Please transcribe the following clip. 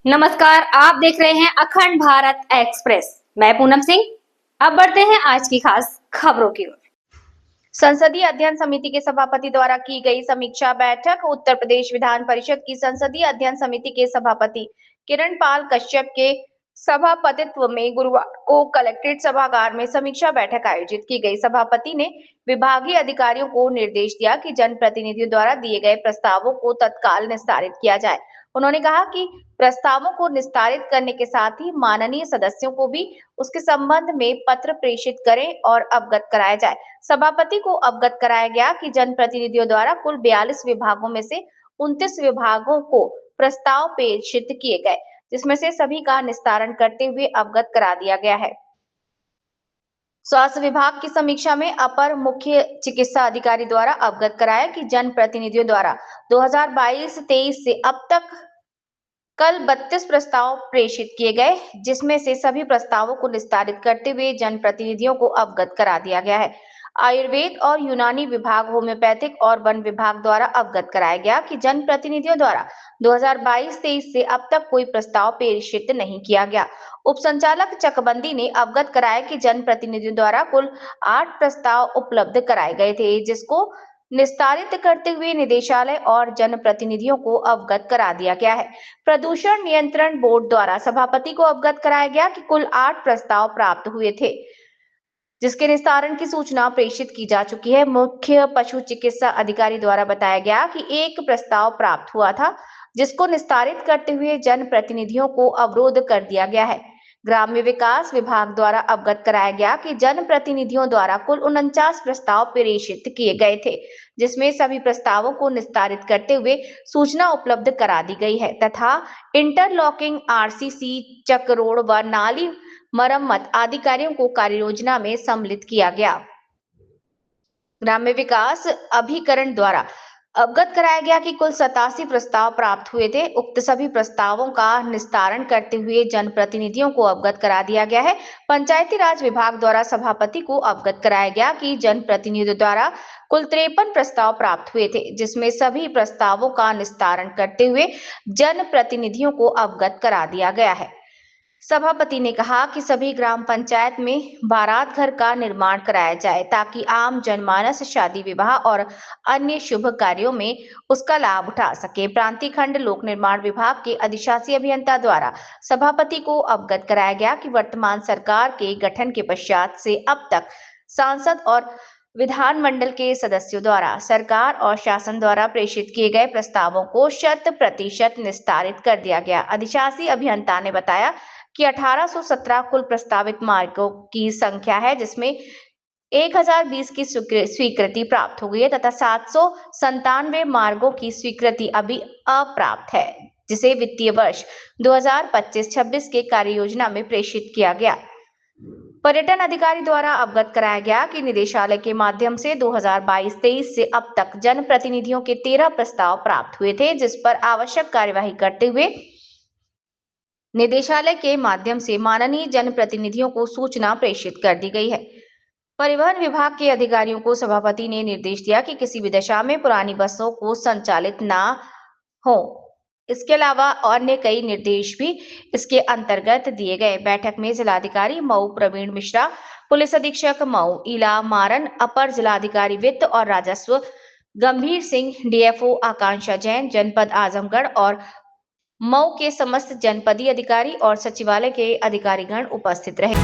नमस्कार, आप देख रहे हैं अखंड भारत एक्सप्रेस। मैं पूनम सिंह। अब बढ़ते हैं आज की खास खबरों की ओर। संसदीय अध्ययन समिति के सभापति द्वारा की गई समीक्षा बैठक। उत्तर प्रदेश विधान परिषद की संसदीय अध्ययन समिति के सभापति किरण पाल कश्यप के सभापतित्व में गुरुवार को कलेक्ट्रेट सभागार में समीक्षा बैठक आयोजित की गई। सभापति ने विभागीय अधिकारियों को निर्देश दिया कि जनप्रतिनिधियों द्वारा दिए गए प्रस्तावों को तत्काल निस्तारित किया जाए। उन्होंने कहा कि प्रस्तावों को निस्तारित करने के साथ ही माननीय सदस्यों को भी उसके संबंध में पत्र प्रेषित करें और अवगत कराया जाए। सभापति को अवगत कराया गया कि जनप्रतिनिधियों द्वारा कुल 42 विभागों में से 29 विभागों को प्रस्ताव प्रेषित किए गए, जिसमें से सभी का निस्तारण करते हुए अवगत करा दिया गया है। स्वास्थ्य विभाग की समीक्षा में अपर मुख्य चिकित्सा अधिकारी द्वारा अवगत कराया कि जनप्रतिनिधियों द्वारा 2022-23 से अब तक कल 32 प्रस्ताव प्रेषित किए गए, जिसमें से सभी प्रस्तावों को निस्तारित करते हुए जनप्रतिनिधियों को अवगत करा दिया गया है। आयुर्वेद और यूनानी विभाग, होम्योपैथिक और वन विभाग द्वारा अवगत कराया गया कि जनप्रतिनिधियों द्वारा 2022-23 से अब तक कोई प्रस्ताव प्रेषित नहीं किया गया। उप संचालक चकबंदी ने अवगत कराया कि जनप्रतिनिधियों द्वारा कुल 8 प्रस्ताव उपलब्ध कराए गए थे, जिसको निस्तारित करते हुए निदेशालय और जनप्रतिनिधियों को अवगत करा दिया गया है। प्रदूषण नियंत्रण बोर्ड द्वारा सभापति को अवगत कराया गया कि कुल 8 प्रस्ताव प्राप्त हुए थे, जिसके निस्तारण की सूचना प्रेषित की जा चुकी है। मुख्य पशु चिकित्सा अधिकारी द्वारा बताया गया कि एक प्रस्ताव प्राप्त हुआ था, जिसको निस्तारित करते हुए जनप्रतिनिधियों को अवरोध कर दिया गया है। ग्राम्य विकास विभाग द्वारा अवगत कराया गया कि जनप्रतिनिधियों द्वारा कुल 49 प्रस्ताव प्रेषित किए गए थे, जिसमें सभी प्रस्तावों को निस्तारित करते हुए सूचना उपलब्ध करा दी गई है तथा इंटरलॉकिंग, आरसीसी, चक रोड व नाली मरम्मत आदि कार्यों को कार्य योजना में सम्मिलित किया गया। ग्राम्य विकास अभिकरण द्वारा अवगत कराया गया कि कुल 87 प्रस्ताव प्राप्त हुए थे। उक्त सभी प्रस्तावों का निस्तारण करते हुए जनप्रतिनिधियों को अवगत करा दिया गया है। पंचायती राज विभाग द्वारा सभापति को अवगत कराया गया कि जनप्रतिनिधियों द्वारा कुल 53 प्रस्ताव प्राप्त हुए थे, जिसमें सभी प्रस्तावों का निस्तारण करते हुए जनप्रतिनिधियों को अवगत करा दिया गया है। सभापति ने कहा कि सभी ग्राम पंचायत में बारात घर का निर्माण कराया जाए ताकि आम जनमानस शादी विवाह और अन्य शुभ कार्यों में उसका लाभ उठा सके। प्रांतीय खंड लोक निर्माण विभाग के अधिशासी अभियंता द्वारा सभापति को अवगत कराया गया कि वर्तमान सरकार के गठन के पश्चात से अब तक सांसद और विधानमंडल के सदस्यों द्वारा सरकार और शासन द्वारा प्रेषित किए गए प्रस्तावों को 100% निस्तारित कर दिया गया। अधिशासी अभियंता ने बताया कि 1817 कुल प्रस्तावित मार्गों की संख्या है, जिसमें 1020 की स्वीकृति प्राप्त हो गई है तथा 797 मार्गों की स्वीकृति अभी अप्राप्त है, जिसे वित्तीय वर्ष 2025-26 के कार्य योजना में प्रेषित किया गया। पर्यटन अधिकारी द्वारा अवगत कराया गया कि निदेशालय के माध्यम से 2022-23 से अब तक जनप्रतिनिधियों के 13 प्रस्ताव प्राप्त हुए थे, जिस पर आवश्यक कार्यवाही करते हुए निदेशालय के माध्यम से माननीय जनप्रतिनिधियों को सूचना प्रेषित कर दी गई है। परिवहन विभाग के अधिकारियों को सभापति ने निर्देश दिया कि किसी भी दशा में पुरानी बसों को संचालित ना हो। इसके अलावा अन्य कई निर्देश भी इसके अंतर्गत दिए गए। बैठक में जिलाधिकारी मऊ प्रवीण मिश्रा, पुलिस अधीक्षक मऊ इला मारन, अपर जिलाधिकारी वित्त और राजस्व गंभीर सिंह, डीएफओ आकांक्षा जैन, जनपद आजमगढ़ और मऊ के समस्त जनपदीय अधिकारी और सचिवालय के अधिकारीगण उपस्थित रहे।